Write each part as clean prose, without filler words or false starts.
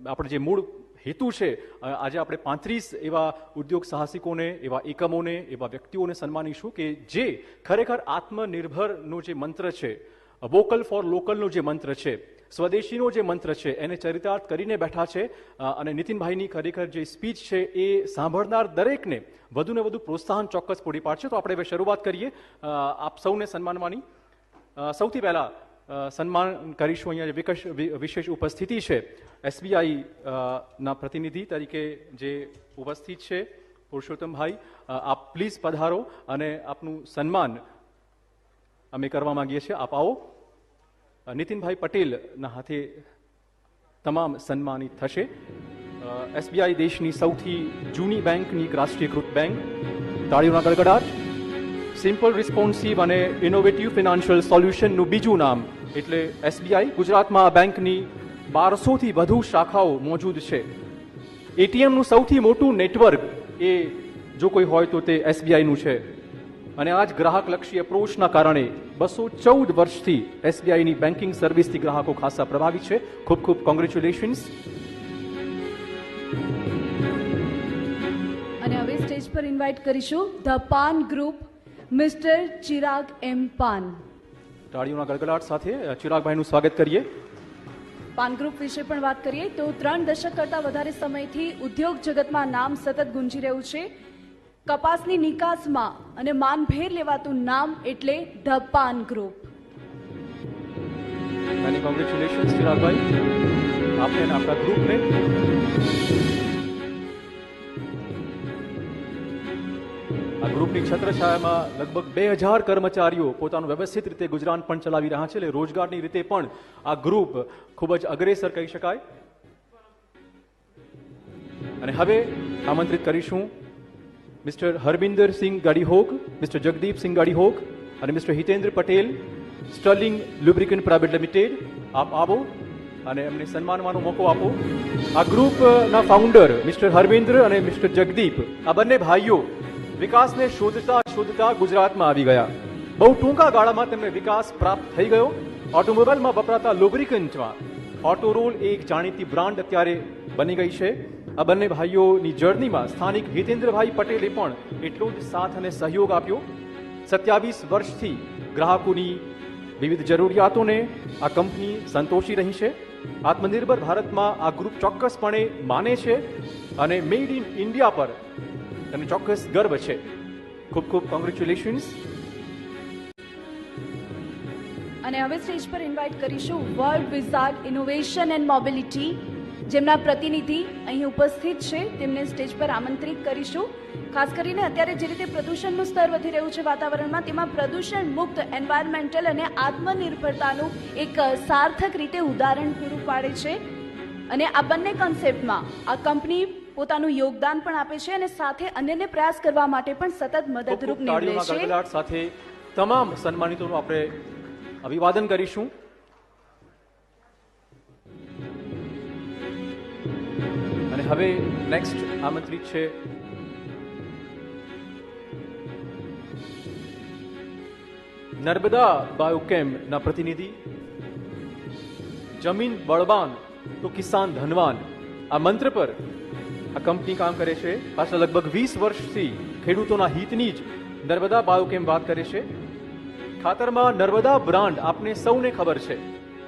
આપણે જે મૂળ હેતુ છે, આજે આપણે 35 એવા ઉદ્યોગ સાહસિકોને, એવા એકમોને, એવા વ્યક્તિઓને સન્માનીશું કે જે ખરેખર આત્મનિર્ભરનો જે મંત્ર છે, વોકલ ફોર લોકલનો જે મંત્ર છે, સ્વદેશીનો જે મંત્ર છે, એને ચરિતાર્થ કરીને બેઠા છે. અને નીતિનભાઈની ખરેખર જે સ્પીચ છે એ સાંભળનાર દરેકને વધુને વધુ પ્રોત્સાહન ચોક્કસ પૂરી પાડશે. તો આપણે હવે શરૂઆત કરીએ આપ સૌને સન્માનવાની. સૌથી પહેલા સન્માન કરીશું, અહીંયા વિશેષ ઉપસ્થિતિ છે SBI ના પ્રતિનિધિ તરીકે જે ઉપસ્થિત છે પુરુષોત્તમભાઈ, આપ પ્લીઝ પધારો અને આપનું સન્માન અમે કરવા માંગીએ છીએ. આપ આવો. નીતિનભાઈ પટેલના હાથે તમામ સન્માનિત થશે. SBI દેશની સૌથી જૂની બેંકની એક રાષ્ટ્રીયકૃત બેંક. તાળીઓના ગડગડાટ. સિમ્પલ, રિસ્પોન્સિવ અને ઇનોવેટિવ ફિનાન્શિયલ સોલ્યુશનનું બીજું નામ એટલે SBI. ગુજરાતમાં આ બેંકની 1200થી વધુ શાખાઓ મોજૂદ છે. ATMનું સૌથી મોટું નેટવર્ક એ જો કોઈ હોય તો તે SBIનું છે. અને આ જ ગ્રાહકલક્ષી એપ્રોચના કારણે 214 વર્ષથી SBIની બેન્કિંગ સર્વિસથી ગ્રાહકો ખાસા પ્રભાવિત છે. ખૂબ ખૂબ કોંગ્રેચ્યુલેશન્સ. અને હવે સ્ટેજ પર ઇન્વાઇટ કરીશું the Paan group, mister Chirag M. પાન. તાળીઓના ગડગડાટ સાથે ચિરાગભાઈનું સ્વાગત કરીએ. પાન ગ્રુપ વિશે પણ વાત કરીએ તો 3 દશક કરતાં વધારે સમયથી ઉદ્યોગ જગતમાં નામ સતત ગુંજી રહ્યું છે. કપાસની નિકાસમાં અને માનભેર લેવાતું નામ એટલે the Paan group. Many congratulations ચિરાગભાઈ, આપને અને આપણા ગ્રુપને. આ ગ્રુપની છત્રછાયામાં લગભગ 2000 કર્મચારીઓ પોતાનું વ્યવસ્થિત રીતે ગુજરાન પણ ચલાવી રહ્યા છે. એટલે રોજગારની રીતે પણ આ ગ્રુપ ખૂબ જ અગ્રેસર કહી શકાય. અને હવે આમંત્રિત કરીશું મિસ્ટર હરમિંદર સિંહ ગાડીહોક, મિસ્ટર જગદીપ સિંહ ગાડીહોક અને mister Hitendra Patel, Sterling lubricant private limited. આપ આવો અને એમને સન્માનવાનો મોકો આપો. આ ગ્રુપના ફાઉન્ડર મિસ્ટર હરમિંદર અને મિસ્ટર જગદીપ, આ બંને ભાઈઓ વિકાસને શોધતા શોધતા ગુજરાતમાં આવી ગયા. બહુ ટૂંકા ગાળામાં તેમને વિકાસ પ્રાપ્ત થઈ ગયો. ઓટોમોબાઈલમાં વપરાતા લુબ્રિકન્ટમાં ઓટોરોલ એક જાણીતી બ્રાન્ડ અત્યારે બની ગઈ છે. આ બંને ભાઈઓની જર્નીમાં સ્થાનિક હિતેન્દ્રભાઈ પટેલે પણ એટલો જ સાથ અને સહયોગ આપ્યો. 27 વર્ષથી ગ્રાહકોની વિવિધ જરૂરિયાતોને આ કંપની સંતોષી રહી છે. આત્મનિર્ભર ભારતમાં આ ગ્રુપ ચોક્કસપણે માને છે અને મેડ ઇન ઇન્ડિયા પર તેમને ચોક્કસ ગર્વ છે. ખૂબ ખૂબ કોંગ્રેચ્યુલેશન્સ. અને હવે સ્ટેજ પર ઇન્વાઇટ કરીશું world wizard innovation and mobility, જેમના પ્રતિનિધિ અહીં ઉપસ્થિત છે. તેમને સ્ટેજ પર આમંત્રિત કરીશું. ખાસ કરીને અત્યારે જે રીતે પ્રદૂષણનું સ્તર વધી રહ્યું છે વાતાવરણમાં, તેમાં પ્રદૂષણ મુક્ત એન્વાયરમેન્ટલ અને આત્મનિર્ભરતાનું એક સાર્થક રીતે ઉદાહરણ પૂરું પાડે છે. અને આ બંને કન્સેપ્ટમાં આ કંપની પોતાનું યોગદાન પણ આપે છે અને સાથે અન્યને પ્રયાસ કરવા માટે પણ સતત મદદરૂપ નીવડે છે. સાથે તમામ સન્માનિતોનું આપણે અભિવાદન કરીશું. અને હવે નેક્સ્ટ આમંત્રિત છે નર્મદા બાયોકેમના પ્રતિનિધિ. જમીન બળવાન તો કિસાન ધનવાન, આ મંત્ર પર આ કંપની કામ કરે છે. પાછલા લગભગ 20 વર્ષથી ખેડૂતોના હિતની જ નર્મદા બાયોકેમ વાત કરે છે. ખાતરમાં નર્મદા બ્રાન્ડ આપને સૌને ખબર છે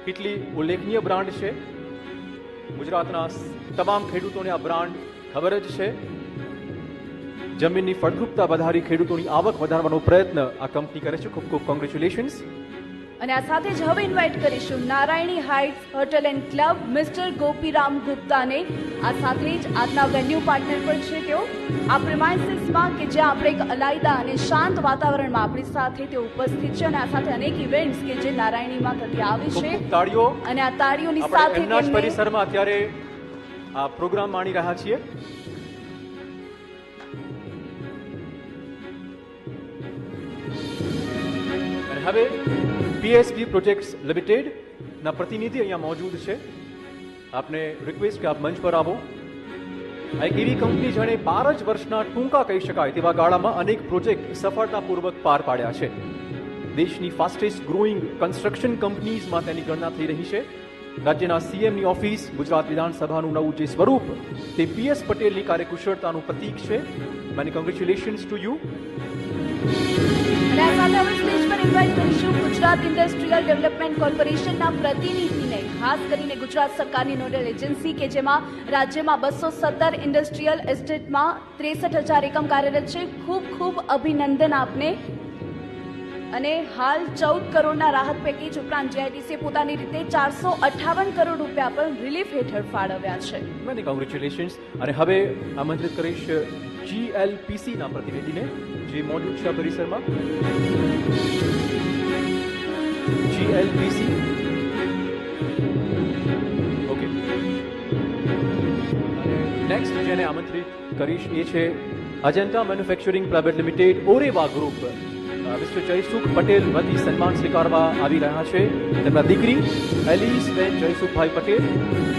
કેટલી ઉલ્લેખનીય બ્રાન્ડ છે. ગુજરાતના તમામ ખેડૂતોને આ બ્રાન્ડ ખબર જ છે. જમીનની ફળદ્રુપતા વધારી ખેડૂતોની આવક વધારવાનો પ્રયત્ન આ કંપની કરે છે. ખૂબ ખૂબ કોંગ્રેચ્યુલેશન્સ. અને આ સાથે જ હવે ઇન્વાઇટ કરીશું Narayani heights hotel and club, mister Gopiram ગુપ્તાને. આ સાથે જ આજના વેન્યુ પાર્ટનર પણ છે તેઓ. આ પ્રિમાઇસીસમાં કે જ્યાં આપણે એક અલાયદા અને શાંત વાતાવરણમાં આપણી સાથે તેઓ ઉપસ્થિત છે. અને આ સાથે અનેક ઇવેન્ટ્સ કે જે નારાયણીમાં થતી આવે છે. તાળીઓ. અને આ તાળીઓની સાથે એમના જ પરિસરમાં અત્યારે આ પ્રોગ્રામ માણી રહ્યા છીએ. અને હવે PSP પ્રોજેક્ટ્સ લિમિટેડ ના પ્રતિનિધિ અહીંયા મોજૂદ છે. આપને રિક્વેસ્ટ કે આપ મંચ પર આવો. આ એક એવી કંપની જેણે 12 જ વર્ષના ટૂંકા કહી શકાય તેવા ગાળામાં અનેક પ્રોજેક્ટ સફળતાપૂર્વક પાર પાડ્યા છે. દેશની ફાસ્ટેસ્ટ ગ્રોઈંગ કન્સ્ટ્રક્શન કંપનીઝમાં તેની ગણના થઈ રહી છે. રાજ્યના સીએમની ઓફિસ, ગુજરાત વિધાનસભાનું નવું જે સ્વરૂપ, તે પીએસ પટેલની કાર્યકુશળતાનું પ્રતીક છે. Many congratulations to you. અને આ સાથે હવે સ્ટેજ પર ઇન્વાઇટ કરીશું ગુજરાત ઇન્ડસ્ટ્રીયલ ડેવલપમેન્ટ કોર્પોરેશનના પ્રતિનિધિને, ખાસ કરીને ગુજરાત સરકારની નોડલ એજન્સી કે જેમાં રાજ્યમાં 217 ઇન્ડસ્ટ્રીયલ એસ્ટેટમાં 63,000 એકમ કાર્યરત છે. ખૂબ ખૂબ અભિનંદન આપને. અને હાલ 14 કરોડના રાહત પેકેજ ઉપરાંત જીઆઈડીસીએ પોતાની રીતે 458 કરોડ રૂપિયા પણ રિલીફ હેઠળ ફાળવ્યા છે. Many congratulations. અને હવે આમંત્રિત કરીશ જીએલપીસીના પ્રતિનિધિને, જે મોજૂદ છે પરિસરમાં. જીએલપીસી, ઓકે. નેક્સ્ટ જેને આમંત્રિત કરીશ એ છે Ajanta manufacturing private limited, Oreva group. Mister Jaysukh Patel વતી સન્માન સ્વીકારવા આવી રહ્યા છે તેમના દીકરી એલિસબેન જયસુખભાઈ પટેલ.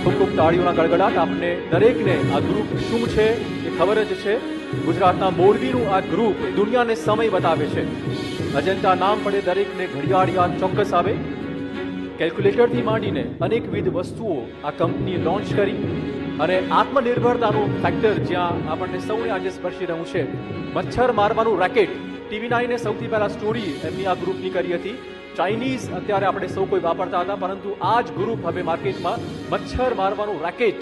ખૂબ ખૂબ તાળીઓના ગડગડાટ. આપને દરેકને આ ગ્રુપ શું છે એ ખબર જ છે. ગુજરાતના મોરબીનું આ ગ્રુપ દુનિયાને સમય બતાવે છે. અજંતા નામ પડે દરેકને ઘડિયાળ યાદ ચોક્કસ આવે. કેલ્ક્યુલેટરથી માંડીને અનેકવિધ વસ્તુઓ આ કંપનીએ લોન્ચ કરી અને આત્મનિર્ભરતાનું ફેક્ટર જ્યાં આપણને સૌને આજે સ્પર્શી રહ્યું છે. મચ્છર મારવાનું રેકેટ, TV9 સૌથી પહેલા સ્ટોરી એમની આ ગ્રુપની કરી હતી. ચાઇનીઝ અત્યારે આપણે સૌ કોઈ વાપરતા હતા, પરંતુ આ જ ગ્રુપ હવે માર્કેટમાં મચ્છર મારવાનું રેકેટ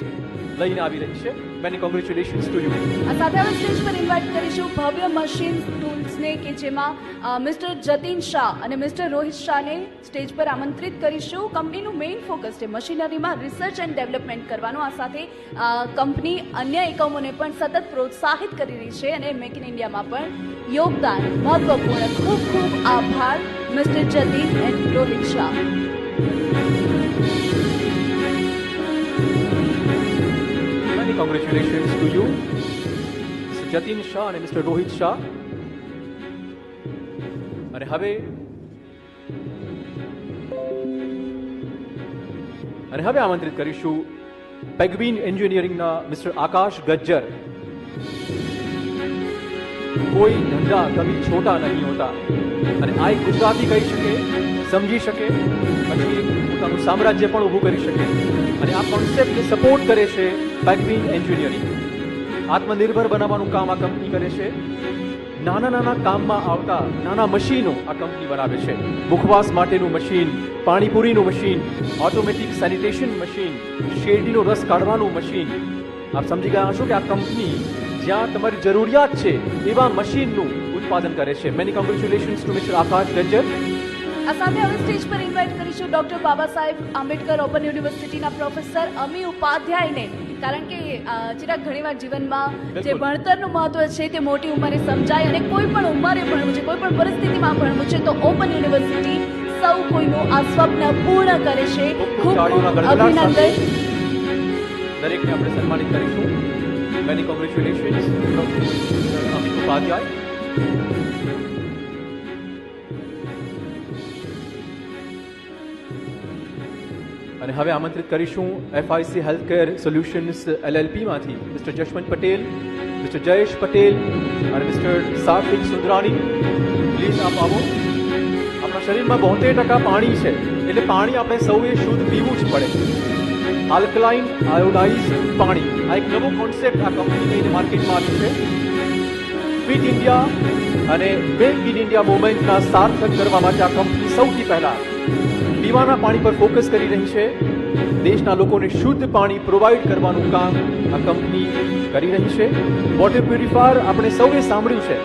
લઈને આવી રહી છે. Many congratulations to you. આ સાથે હવે સ્ટેજ પર ઇન્વાઇટ કરીશું ભવ્ય મશીન ટૂલ્સને કે જેમાં મિસ્ટર જતીન શાહ અને મિસ્ટર રોહિત શાહને સ્ટેજ પર આમંત્રિત કરીશું. કંપનીનું મેઇન ફોકસ છે મશીનરીમાં રિસર્ચ એન્ડ ડેવલપમેન્ટ કરવાનું. આ સાથે કંપની અન્ય એકમોને પણ સતત પ્રોત્સાહિત કરી રહી છે અને મેક ઇન ઇન્ડિયામાં પણ યોગદાન મહત્વપૂર્ણ. ખૂબ ખૂબ આભાર mister Jatin and Rohit Shah. Congratulations to you, Mr. Jatin Shah and Mr. Rohit Shah. અને હવે આમંત્રિત કરીશું પેગવિન એન્જિનિયરિંગના મિસ્ટર આકાશ ગજ્જર. કોઈ ધંધા કભી છોટા નહીં હોતા. અને આ એક ગુજરાતી કહી શકે, સમજી શકે, પછી પોતાનું સામ્રાજ્ય પણ ઊભું કરી શકે. અને આ કોન્સેપ્ટને સપોર્ટ કરે છે પેગવિન એન્જિનિયરિંગ. આત્મનિર્ભર બનાવવાનું કામ આ કંપની કરે છે. નાના નાના કામમાં આવતા નાના મશીનો આ કંપની બનાવે છે. મુખવાસ માટેનું મશીન, પાણીપુરીનું મશીન, ઓટોમેટિક સેનિટેશન મશીન, શેરડીનો રસ કાઢવાનું મશીન. આપ સમજી ગયા હશો કે આ કંપની જ્યાં તમારી જરૂરિયાત છે એવા મશીનનું ઉત્પાદન કરે છે. મેની કોંગ્રેચ્યુલેશન્સ ટુ મિસ્ટર આકાશ ગજ્જર. આ સાથે હવે સ્ટેજ પર ઇન્વાઇટ કરીશું ડોક્ટર બાબા સાહેબ આંબેડકર ઓપન યુનિવર્સિટીના પ્રોફેસર અમી ઉપાધ્યાયને. કારણ કે ચિરાગ, ઘણીવાર જીવનમાં જે ભણતરનું મહત્વ છે તે મોટી ઉંમરે સમજાય અને કોઈ પણ ઉંમરે ભણવું છે, કોઈ પણ પરિસ્થિતિમાં ભણવું છે તો ઓપન યુનિવર્સિટી સૌ કોઈનું આ સ્વપ્ન પૂર્ણ કરે છે. ખૂબ ખૂબ અભિનંદન. દરેકને આપણે સન્માનિત કરીશું. Many congratulations Amit Upadhyay. અને હવે આમંત્રિત કરીશું FIC હેલ્થકેર સોલ્યુશન્સ LLP માંથી મિસ્ટર જશવંત પટેલ, મિસ્ટર જયેશ પટેલ અને મિસ્ટર સાત્વિક સુંદરાણી. પ્લીઝ આપ આવો. આપણા શરીરમાં 72% પાણી છે, એટલે પાણી આપણે સૌએ શુદ્ધ પીવું જ પડે. આલ્કલાઇન આયોડાઇઝ પાણી, આ એક નવો કોન્સેપ્ટ આ કંપની લઈને માર્કેટમાં આવી છે. ફિટ ઇન્ડિયા અને મેક ઇન ઇન્ડિયા મુવમેન્ટના સાર્થક કરવા માટે આ કંપની સૌથી પહેલા પીવાના પાણી પર ફોકસ કરી રહી છે. દેશના લોકોને શુદ્ધ પાણી પ્રોવાઈડ કરવાનું કામ આ કંપની કરી રહી છે. વોટર પ્યુરિફાયર આપણે સૌએ સાંભળ્યું છે,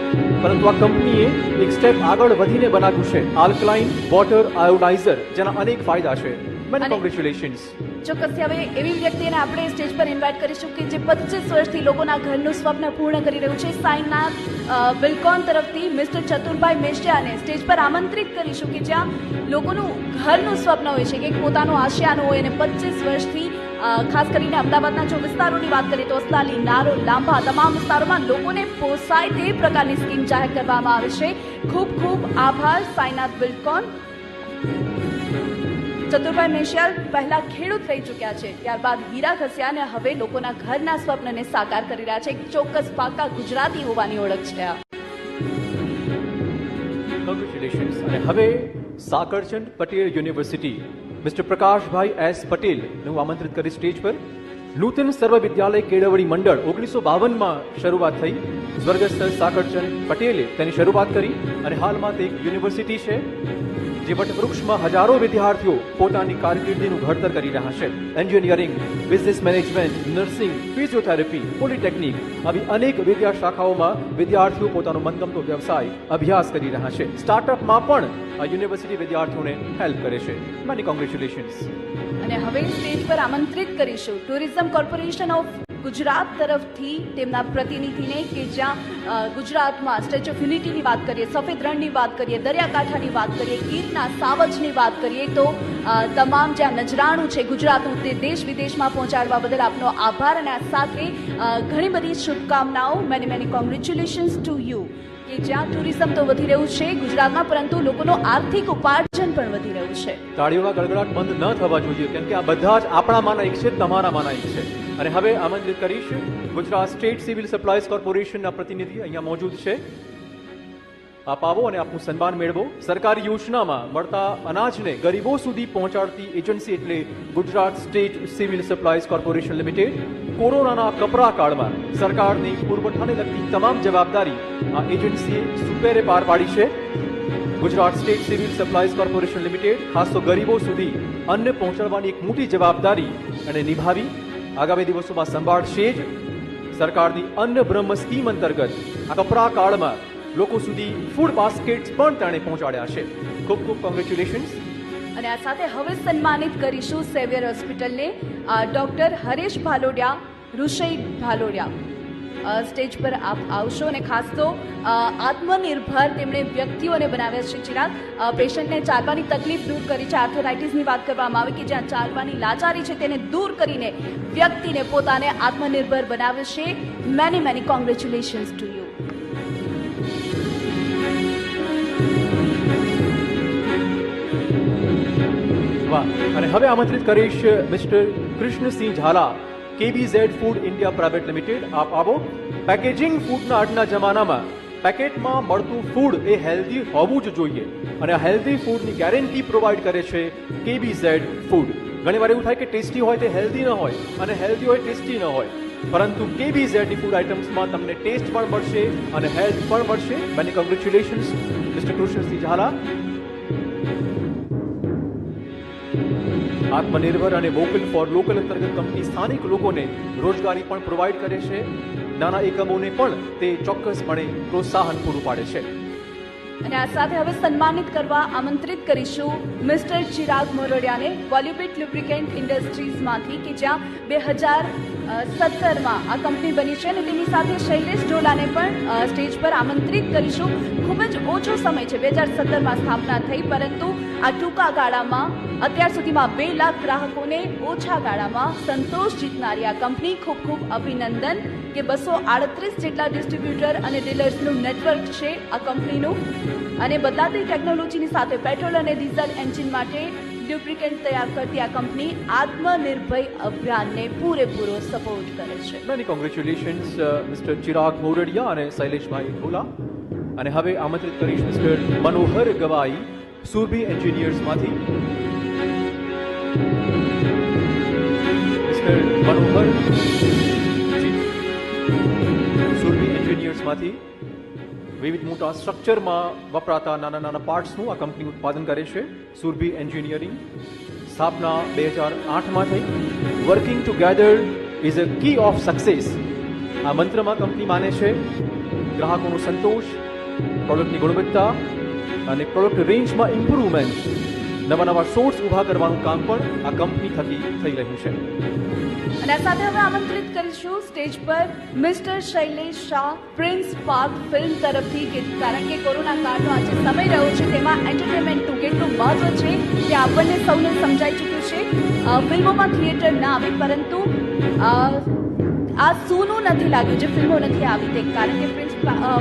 પરંતુ આ કંપનીએ એક સ્ટેપ આગળ વધીને બનાવ્યું છે આલ્કલાઇન વોટર આયોડાઇઝર, જેના અનેક ફાયદા છે. Many congratulations. ચોક્કસથી હવે એવી વ્યક્તિને આપણે સ્ટેજ પર ઇન્વાઇટ કરીશું કે જે 25 વર્ષથી લોકોના ઘરનું સ્વપ્ન પૂર્ણ કરી રહ્યું છે. સાઈનાથ બિલ્કોન તરફથી મિસ્ટર ચતુરભાઈ મેશિયાને સ્ટેજ પર આમંત્રિત કરીશું કે જ્યાં લોકોનું ઘરનું સ્વપ્ન હોય છે કે પોતાનું આશિયાનું હોય અને 25 વર્ષથી ખાસ કરીને અમદાવાદના જો વિસ્તારોની વાત કરીએ તો અસલાલી, નારો, લાંભા તમામ વિસ્તારોમાં લોકોને પોસાય તે પ્રકારની સ્કીમ જાહેર કરવામાં આવે છે. ખૂબ ખૂબ આભાર સાઈનાથ બિલ્કોન. ચતુરભાઈ મેશિયાલ પહેલા ખેડૂત રહી ચૂક્યા છે, ત્યારબાદ હીરા ઘસ્યા અને હવે લોકોના ઘરના સ્વપ્નને સાકાર કરી રહ્યા છે. એક ચોક્કસ પાકા ગુજરાતી હોવાની ઓળખ છે. કોંગ્રેચ્યુલેશન્સ. અને હવે Sakarchand Patel university mister Prakashbhai S પટેલને હું આમંત્રિત કરીશ સ્ટેજ પર. નૂતન સર્વ વિદ્યાલય કેળવણી મંડળ 1952માં શરૂઆત થઈ. સ્વર્ગસ્થ સાકરચંદ પટેલે તેની શરૂઆત કરી અને હાલમાં તે એક યુનિવર્સિટી છે જે વટવૃક્ષમાં હજારો વિદ્યાર્થીઓ પોતાની કારકિર્દીનું ઘડતર કરી રહ્યા છે. Engineering, business management, nursing, physiotherapy, polytechnic આવી અનેક વિદ્યા શાખાઓમાં વિદ્યાર્થીઓ પોતાનો મનગમતો વ્યવસાય અભ્યાસ કરી રહ્યા છે. સ્ટાર્ટઅપમાં પણ આ યુનિવર્સિટી વિદ્યાર્થીઓને હેલ્પ કરે છે. Many congratulations. અને હવે સ્ટેજ પર આમંત્રિત કરીશું ટુરિઝમ કોર્પોરેશન ઓફ ગુજરાત તરફથી તેમના પ્રતિનિધિને કે જ્યાં ગુજરાતમાં સ્ટેચ્યુ ઓફ યુનિટીની વાત કરીએ, સફેદ રણની વાત કરીએ, દરિયાકાંઠાની વાત કરીએ, ગીરના સાવજની વાત કરીએ તો તમામ જ્યાં નજરાણું છે ગુજરાતનું તે દેશ વિદેશમાં પહોંચાડવા બદલ આપનો આભાર અને આ સાથે ઘણી બધી શુભકામનાઓ. Many many congratulations to you કે જ્યાં ટુરિઝમ તો વધી રહ્યું છે ગુજરાતમાં પરંતુ લોકોનું આર્થિક ઉપાર્જન પણ વધી રહ્યું છે. તાળીઓના ગડગડાટ બંધ ન થવા જોઈએ કેમ કે આ બધા જ આપણામાંના એક છે, તમારામાંના એક છે. અને હવે આમંત્રિત કરીશ ગુજરાત સ્ટેટ સિવિલ સપ્લાયઝ કોર્પોરેશનના પ્રતિનિધિ અહીંયા મોજૂદ છે. આપ આવો અને આપનું સન્માન મેળવો. સરકારી યોજનામાં મળતા અનાજને ગરીબો સુધી પહોંચાડતી એજન્સી એટલે Gujarat state civil સપ્લાયઝ corporation limited. કોરોનાના કપરા કાળમાં સરકારની પુરવઠાને લગતી તમામ જવાબદારી આ એજન્સીએ સુપેરે પાર પાડી છે. Gujarat state civil સપ્લાયઝ corporation limited ખાસ તો ગરીબો સુધી અન્ન પહોંચાડવાની એક મોટી જવાબદારી અને નિભાવી આગામી દિવસોમાં સંભાળશે જ. સરકારની અન્ન બ્રહ્મ સ્કીમ અંતર્ગત આ કપરા કાળમાં લોકો સુધી ફૂડ બાસ્કેટ્સ પણ તેણે પહોંચાડ્યા છે. ખૂબ ખૂબ કોંગ્રેચ્યુલેશન્સ. અને આ સાથે હવે સન્માનિત કરીશું સેવિયર હોસ્પિટલને ડોક્ટર હરેશ ભાલોડિયા, ઋષિ ભાલોડિયા સ્ટેજ પર આપ આવશો અને ખાસ તો આત્મનિર્ભર તેમણે વ્યક્તિઓને બનાવ્યા છે. ચિરાગ, પેશન્ટને ચાલવાની તકલીફ દૂર કરી છે, આર્થરાઇટિસની વાત કરવામાં આવે કે જ્યાં ચાલવાની લાચારી છે તેને દૂર કરીને વ્યક્તિને પોતાને આત્મનિર્ભર બનાવે છે. Many many congratulations to you. વાહ. અને હવે આમંત્રિત કરીશ mister Krishnasinh Zala, KBZ food India private limited. આપ આવો. પેકેજિંગ ફૂડના આજના જમાનામાં પેકેટમાં મળતું ફૂડ એ હેલ્ધી હોવું જ જોઈએ અને આ હેલ્ધી ફૂડની ગેરંટી પ્રોવાઈડ કરે છે કેબીઝેડ ફૂડ. ઘણીવાર એવું થાય કે ટેસ્ટી હોય તે હેલ્ધી ન હોય અને હેલ્ધી હોય ટેસ્ટી ન હોય, પરંતુ કેબીઝેડની ફૂડ આઇટમ્સમાં તમને ટેસ્ટ પણ મળશે અને હેલ્થ પણ મળશે. Many congratulations mister Krishnasinh Jhala. આત્મનિર્ભર અને વોકલ ફોર લોકલ અંતર્ગત કંપની સ્થાનિક લોકોને રોજગારી પણ પ્રોવાઈડ કરે છે. નાના એકમોને પણ તે ચોક્કસપણે પ્રોત્સાહન પૂરું પાડે છે. અને આ સાથે હવે સન્માનિત કરવા આમંત્રિત કરીશું મિસ્ટર ચિરાગ મોરડિયાને વોલ્યુબિટ લ્યુબ્રિકેન્ટ ઇન્ડસ્ટ્રીઝમાંથી કે જ્યાં 2017માં આ કંપની બની છે અને તેની સાથે શૈલેષ ઢોલાને પણ સ્ટેજ પર આમંત્રિત કરીશું. ખૂબ જ ઓછો સમય છે, 2017માં સ્થાપના થઈ, પરંતુ આ ટૂંકા ગાળામાં અત્યાર સુધીમાં 2 લાખ ગ્રાહકોને ઓછા ગાળામાં સંતોષ જીતનારી આ કંપની. ખૂબ ખૂબ અભિનંદન કે 238 જેટલા ડિસ્ટ્રીબ્યુટર અને ડીલર્સનું નેટવર્ક છે આ કંપનીનું અને બદલાતી ટેકનોલોજીની સાથે પેટ્રોલ અને ડીઝલ એન્જિન માટે લ્યુબ્રિકેન્ટ તૈયાર કરતી આ કંપની આત્મનિર્ભર અભિયાનને પૂરેપૂરો સપોર્ટ કરે છે. મેની કોંગ્રેચ્યુલેશન્સ મિસ્ટર ચિરાગ મોરડિયા અને શૈલેષભાઈ ઢોલા. અને હવે આમંત્રિત કરીશ મિસ્ટર મનોહર ગવાઈ, સુરભી એન્જિનિયર્સમાંથી. મિસ્ટર મનોહર સુરભી એન્જિનિયર્સમાંથી વિવિધ મોટા સ્ટ્રક્ચરમાં વપરાતા નાના નાના પાર્ટ્સનું આ કંપની ઉત્પાદન કરે છે. સુરભી એન્જિનિયરિંગ સ્થાપના 2008માં થઈ. Working together is a key of success આ મંત્રમાં કંપની માને છે. ગ્રાહકોનો સંતોષ, પ્રોડક્ટની ગુણવત્તા અને પ્રોડક્ટ રેન્જમાં ઇમ્પ્રુવમેન્ટ, નવા નવા સોર્સ ઊભા કરવાનું કામ પણ આ કંપની થકી થઈ રહ્યું છે. અને આ સાથે હવે આમંત્રિત કરીશું સ્ટેજ પર mister Shailesh Shah, prince park film તરફથી કે કારણ કે કોરોના કાળનો આજે સમય રહ્યો છે તેમાં એન્ટરટેનમેન્ટનું કેટલું મહત્વ છે તે આપણને સૌને સમજાઈ ચૂક્યું છે. ફિલ્મોમાં થિયેટર ના આવે પરંતુ આ સૂનું નથી લાગ્યું જે ફિલ્મો નથી આવી તે, કારણ કે પ્રિન્સ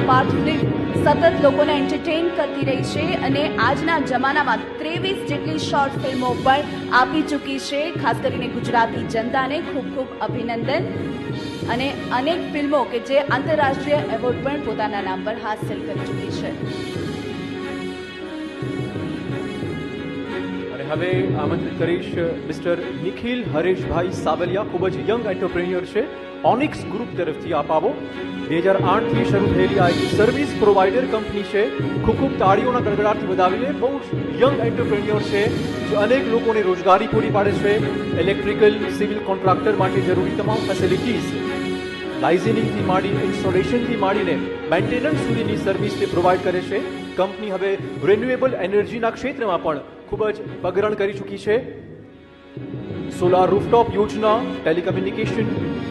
પાર્ક ફિલ્મ સતત લોકોને એન્ટરટેન કરતી રહી છે અને આજના જમાનામાં 23 જેટલી શોર્ટ ફિલ્મો પણ આપી ચૂકી છે. ખાસ કરીને ગુજરાતી જનતાને ખૂબ ખૂબ અભિનંદન અને અનેક ફિલ્મો કે જે આંતરરાષ્ટ્રીય એવોર્ડ પણ પોતાના નામ પર હાંસલ કરી ચૂકી છે. અને હવે આમંત્રિત કરીશ મિસ્ટર નિખિલ હરેશભાઈ સાવલિયા, ખૂબ જ યંગ એન્ટરપ્રેન્યોર છે, ઓનિક્સ ગ્રુપ તરફથી આપ આવો. 2008થી શરૂ થયેલી આ એક સર્વિસ પ્રોવાઇડર કંપની છે. ખૂબ ખૂબ તાળીઓના ગડગડાટથી વધાવીએ. બહુ યંગ એન્ટરપ્રેન્યોર છે જે અનેક લોકોને રોજગારી પૂરી પાડે છે. ઇલેક્ટ્રિકલ સિવિલ કોન્ટ્રાક્ટર માટે જરૂરી તમામ ફેસિલિટીઝ, લાઇઝનિંગથી માંડી ઇન્સ્ટોલેશનથી માંડીને મેન્ટેનન્સ સુધીની સર્વિસ તે પ્રોવાઈડ કરે છે. કંપની હવે રિન્યુએબલ એનર્જીના ક્ષેત્રમાં પણ ખૂબ જ પગરણ કરી ચૂકી છે. સોલાર રૂફટોપ યોજના, ટેલિકમ્યુનિકેશન,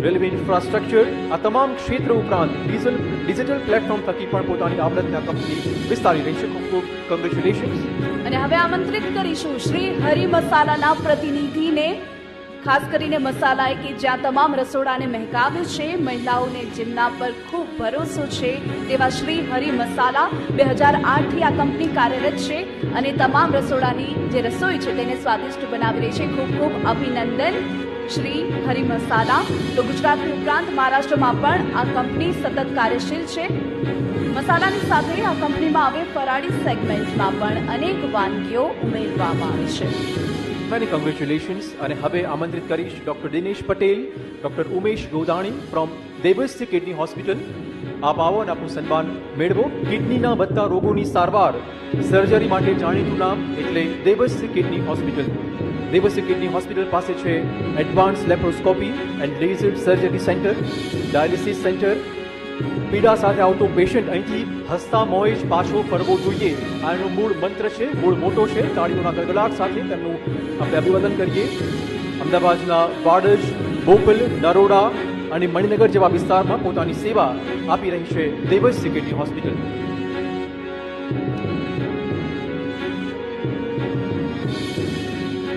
રેલવે ઇન્ફ્રાસ્ટ્રક્ચર, આ તમામ ક્ષેત્ર ઉપરાંત ડિજિટલ પ્લેટફોર્મ થકી પણ પોતાની આવડતના કંપની વિસ્તારી રહી છે. ખૂબ ખૂબ કોંગ્રેચ્યુલેશન્સ. અને હવે આમંત્રિત કરીશું શ્રી હરિ મસાલાના પ્રતિનિધિને, ખાસ કરીને મસાલાએ કે જ્યાં તમામ રસોડાને મહેકાવ્યું છે, મહિલાઓને જેમના પર ખૂબ ભરોસો છે તેવા શ્રી હરિ મસાલા. 2008થી આ કંપની કાર્યરત છે અને તમામ રસોડાની જે રસોઈ છે તેને સ્વાદિષ્ટ બનાવી રહી છે. ખૂબ ખૂબ અભિનંદન શ્રી હરિ મસાલા. તો ગુજરાતની ઉપરાંત મહારાષ્ટ્રમાં પણ આ કંપની સતત કાર્યશીલ છે. મસાલાની સાથે આ કંપનીમાં હવે ફરાળી સેગમેન્ટમાં પણ અનેક વાનગીઓ ઉમેરવામાં આવી છે. Many congratulations. અને હવે આમંત્રિત કરીશ doctor Dinesh Patel, doctor Umesh Godani from Devasya kidney hospital. આપ આવો અને આપનું સન્માન મેળવો. કિડનીના વધતા રોગોની સારવાર, સર્જરી માટે જાણીતું નામ એટલે Devasya kidney hospital. Devasya kidney hospital પાસે છે advance laparoscopy and laser surgery centre, dialysis centre. પીડા સાથે આવતો પેશન્ટ અહીંથી હસતા મોએ જ પાછો ફરવો જોઈએ, આ એનો મૂળ મંત્ર છે. મૂળ મોટો છે. તાળીઓના ગડગડાટ સાથે તેમનું આપણે અભિવાદન કરીએ. અમદાવાદના વાડજ, બોપલ, નરોડા અને મણિનગર જેવા વિસ્તારમાં પોતાની સેવા આપી રહી છે દેવસ્ય કિડની હોસ્પિટલ.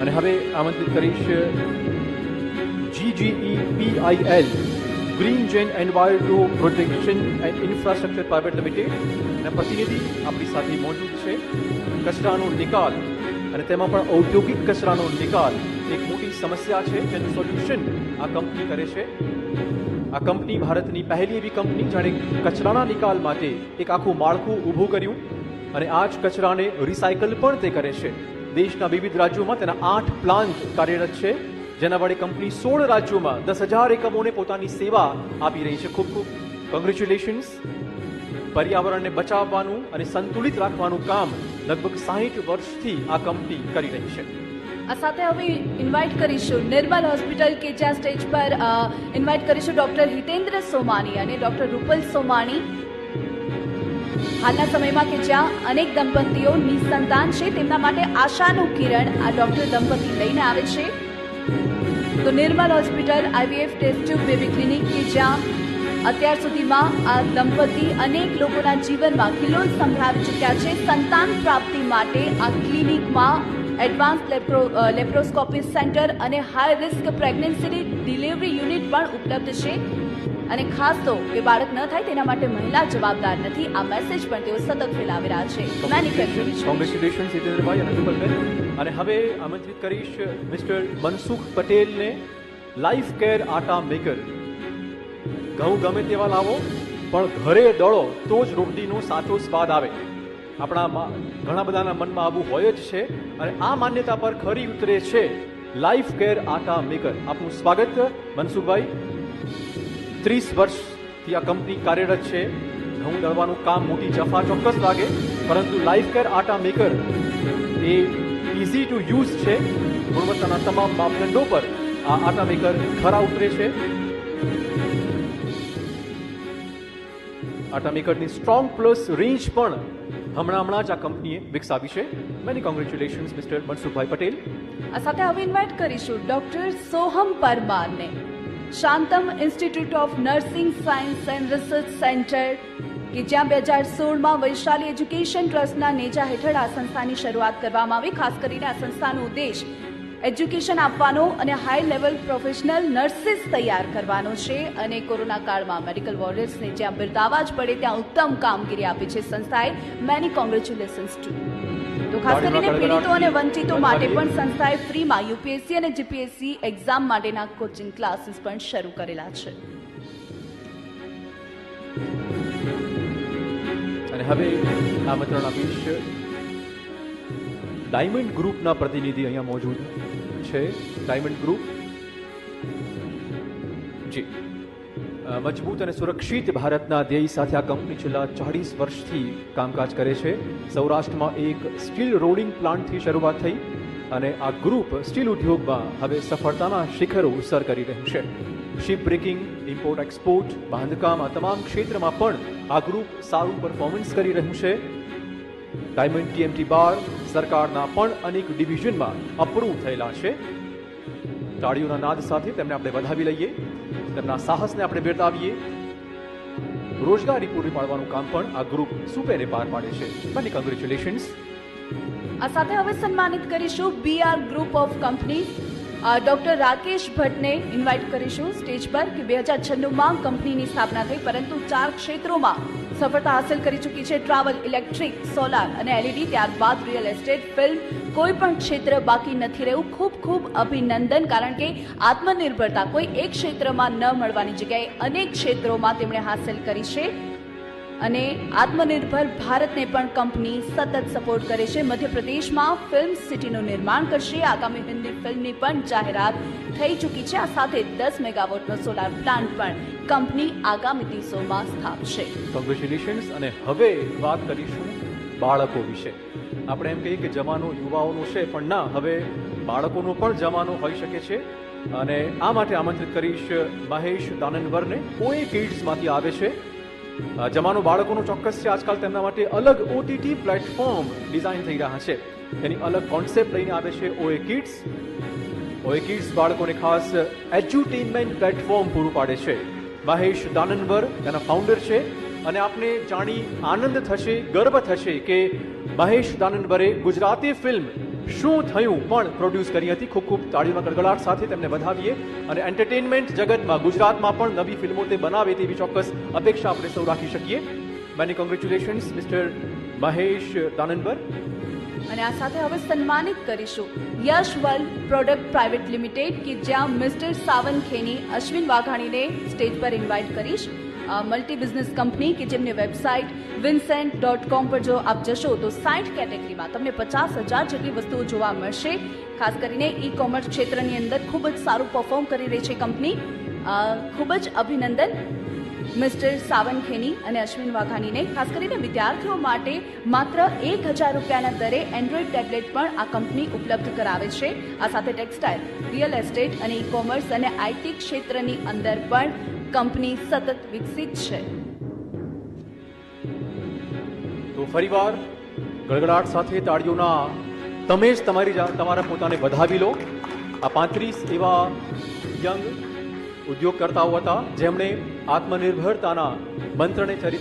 અને હવે આમંત્રિત કરીશ GGEPIL, green gen enviro protection and infrastructure private limited ના પ્રતિનિધિ આપણી સાથે મોજૂદ છે. કચરાનો નિકાલ અને તેમાં પણ ઔદ્યોગિક કચરાનો નિકાલ એક મોટી સમસ્યા છે જેનું સોલ્યુશન આ કંપની કરે છે. આ કંપની ભારતની પહેલી એવી કંપની જેણે કચરાના નિકાલ માટે એક આખું માળખું ઊભું કર્યું અને આ જ કચરાને રિસાયકલ પણ તે કરે છે. દેશના વિવિધ રાજ્યોમાં તેના 8 પ્લાન્ટ કાર્યરત છે, જેના વડે કંપની 16 રાજ્યોમાં 10,000 એકમોને પોતાની સેવા આપી રહી છે. ખૂબ ખૂબ કોંગ્રેચ્યુલેશન્સ. પર્યાવરણને બચાવવાનું અને સંતુલિત રાખવાનું કામ લગભગ 60 વર્ષથી આ કંપની કરી રહી છે. આ સાથે હવે ઇન્વાઇટ કરીશું નિર્મલ હોસ્પિટલ કે જ્યાં સ્ટેજ પર ઇન્વાઇટ કરીશું ડોક્ટર હિતેન્દ્ર સોમાણી અને ડોક્ટર રૂપલ સોમાણી. હાલના સમયમાં કે જ્યાં અનેક દંપતીઓ નિસંતાન છે તેમના માટે આશાનું કિરણ આ ડોક્ટર દંપતી લઈને આવે છે. તો Nirmal hospital IVF test tube baby clinic કે જ્યાં અત્યાર સુધીમાં આ દંપતી અનેક લોકોના જીવનમાં ખિલોલ સંભળાવી ચૂક્યા છે. સંતાન પ્રાપ્તિ માટે આ ક્લિનિકમાં એડવાન્સ લેપ્રોસ્કોપી સેન્ટર અને high risk pregnancy delivery unit પણ ઉપલબ્ધ છે. અને ખાસ તો કે બાળક ન થાય તેના માટે મહિલા જવાબદાર નથી, આ મેસેજ પણ તેઓ સતત ફેલાવી રહ્યા છે. કોંગ્રેચ્યુલેશન્સ હિતેન્દ્રભાઈ અને રૂપલબેન. અને હવે આમંત્રિત કરીશ મિસ્ટર મનસુખ પટેલને, લાઈફ કેર આટા મેકર. ઘઉં ગમે તેવા લાવો પણ ઘરે દળો તો જ રોટલીનો સાચો સ્વાદ આવે. આપણા ઘણા બધાના મનમાં આવું હોય જ છે અને આ માન્યતા પર ખરી ઉતરે છે લાઈફ કેર આટા મેકર. આપનું સ્વાગત મનસુખભાઈ. 30 વર્ષથી આ કંપની કાર્યરત છે. ઘઉં દળવાનું કામ મોટી જફા ચોક્કસ લાગે, પરંતુ લાઈફ કેર આટા maker A easy to use છે. ગુણવત્તાના તમામ માપદંડો પર આ આટા મેકર ખરા ઉતરે છે. આટા મેકરની સ્ટ્રોંગ પ્લસ રેન્જ પણ હમણાં જ આ કંપનીએ વિકસાવી છે. Many congratulations mister Mansukhbhai Patel. આ સાથે હવે ઇન્વાઇટ કરીશું ડોક્ટર સોહમ પરમારને, Shantam institute of nursing science and research centre કે જ્યાં 2016માં વૈશાલી એજ્યુકેશન ટ્રસ્ટના નેજા હેઠળ આ સંસ્થાની શરૂઆત કરવામાં આવી. ખાસ કરીને આ સંસ્થાનો ઉદ્દેશ એજ્યુકેશન આપવાનો અને હાઈ લેવલ પ્રોફેશનલ નર્સિસ તૈયાર કરવાનો છે. અને કોરોના કાળમાં મેડિકલ વોરિયર્સને જ્યાં બિરદાવવા જ પડે ત્યાં ઉત્તમ કામગીરી આપી છે સંસ્થાએ. Many congratulations two. તો ખાસ કરીને પીડિતો અને વંચિતો માટે પણ સંસ્થાએ ફ્રીમાં UPSC અને GPSC એક્ઝામ માટેના કોચિંગ ક્લાસીસ પણ શરૂ કરેલા છે. અને હવે આમંત્રણ આપીશ ડાયમંડ ગ્રુપના પ્રતિનિધિ અહીંયા મોજૂદ છે. ડાયમંડ ગ્રુપ, જી. મજબૂત અને સુરક્ષિત ભારતના ધ્યેય સાથે આ કંપની છેલ્લા 40 વર્ષથી કામકાજ કરે છે. સૌરાષ્ટ્રમાં એક સ્ટીલ રોલિંગ પ્લાન્ટથી શરૂઆત થઈ અને આ ગ્રુપ સ્ટીલ ઉદ્યોગમાં હવે સફળતાના શિખરો સર કરી રહ્યું છે. શિપ બ્રેકિંગ, ઇમ્પોર્ટ એક્સપોર્ટ, બાંધકામ, આ તમામ ક્ષેત્રમાં પણ આ ગ્રુપ સારું પરફોર્મન્સ કરી રહ્યું છે. ડાયમંડ ટીએમટી બાર સરકારના પણ અનેક ડિવિઝનમાં અપ્રૂવ થયેલા છે. તાળીઓના નાદ સાથે તેમને આપણે વધાવી લઈએ, તેમના સાહસને આપણે બિરદાવીએ. રોજગારી પૂરી પાડવાનું કામ પણ આ ગ્રુપ સુપેરે પાર પાડે છે. Many congratulations. આ સાથે હવે સન્માનિત કરીશું BR group of company doctor Rakesh ભટ્ટને ઇન્વાઇટ કરીશું સ્ટેજ પર કે 2096માં કંપનીની સ્થાપના થઈ, પરંતુ 4 ક્ષેત્રોમાં સફળતા હાંસલ કરી ચૂકી છે. ટ્રાવેલ, ઇલેક્ટ્રિક, સોલાર અને એલઈડી, ત્યારબાદ રિયલ એસ્ટેટ, ફિલ્મ, કોઈ પણ ક્ષેત્ર બાકી નથી રહ્યું. ખૂબ ખૂબ અભિનંદન, કારણ કે આત્મનિર્ભરતા કોઈ એક ક્ષેત્રમાં ન મળવાની જગ્યાએ અનેક ક્ષેત્રોમાં તેમણે હાંસલ કરી છે અને આત્મનિર્ભર ભારતને પણ કંપની સતત સપોર્ટ કરે છે. મધ્યપ્રદેશમાં ફિલ્મ સિટીનું નિર્માણ કરશે. આગામી હિન્દી ફિલ્મની પણ જાહેરાત થઈ ચૂકી છે. આ સાથે 10 મેગાવોટનો સોલાર પ્લાન્ટ પણ કંપની આગામી દિવસોમાં સ્થાપશે. કોંગ્રેચ્યુલેશન્સ. અને હવે વાત કરીશું બાળકો વિશે. આપણે એમ કહીએ કે જમાનો યુવાઓનો છે, પણ ના, હવે બાળકોનો પણ જમાનો હોઈ શકે છે. અને આ માટે આમંત્રિત કરીશ મહેશ દાનનવરને. ઓએ કિડ્સમાંથી આવે છે. જમાનો બાળકોનો ચોક્કસ છે. આજકાલ તેમના માટે અલગ ઓટીટી પ્લેટફોર્મ ડિઝાઇન થઈ રહ્યા છે. એની અલગ કોન્સેપ્ટ લઈને આવે છે ઓએ કિડ્સ. ઓએ કિડ્સ બાળકોને ખાસ એડ્યુટેનમેન્ટ પ્લેટફોર્મ પૂરું પાડે છે. મહેશ દાનનવર તેના ફાઉન્ડર છે અને આપને જાણી આનંદ થશે, ગર્વ થશે કે મહેશ દાનનવરે ગુજરાતી ફિલ્મ શું થયું પણ પ્રોડ્યુસ કરી હતી. ખૂબ ખૂબ તાળીઓના ગડગડાટ સાથે તેમને વધાવીએ. અને એન્ટરટેનમેન્ટ જગતમાં ગુજરાતમાં પણ નવી ફિલ્મો તે બનાવે તેવી ચોક્કસ અપેક્ષા આપણે સૌ રાખી શકીએ. Many congratulations mister Mahesh Danavar. અને આ સાથે હવે સન્માનિત કરીશું Yash world product private limited કે જ્યાં મિસ્ટર સાવનખેની, અશ્વિન વાઘાણીને સ્ટેજ પર ઇન્વાઇટ કરીશ. મલ્ટી બિઝનેસ કંપની કે જેમની વેબસાઇટ vincent.com પર જો આપ જશો તો 60 કેટેગરીમાં તમને 50,000 જેટલી વસ્તુઓ જોવા મળશે. ખાસ કરીને ઈ કોમર્સ ક્ષેત્રની અંદર ખૂબ જ સારું પરફોર્મ કરી રહી છે કંપની. ખૂબ જ અભિનંદન મિસ્ટર સાવનખેની અને અશ્વિન વાઘાણીને. ખાસ કરીને વિદ્યાર્થીઓ માટે માત્ર 1,000 રૂપિયાના દરે એન્ડ્રોઈડ ટેબ્લેટ પણ આ કંપની ઉપલબ્ધ કરાવે છે. આ સાથે ટેક્સટાઇલ, રિયલ એસ્ટેટ અને ઈ કોમર્સ અને આઈટી ક્ષેત્રની અંદર પણ કંપની સતત વિકસિત છે. તો ફરીવાર ગડગડાટ સાથે તાળીઓના તમે જ તમારા પોતાને વધાવી લો. આ 35 એવા યંગ ઉદ્યોગકર્તાઓ હતા જેમણે આત્મનિર્ભરતાના મંત્રને ચરિતાર્થ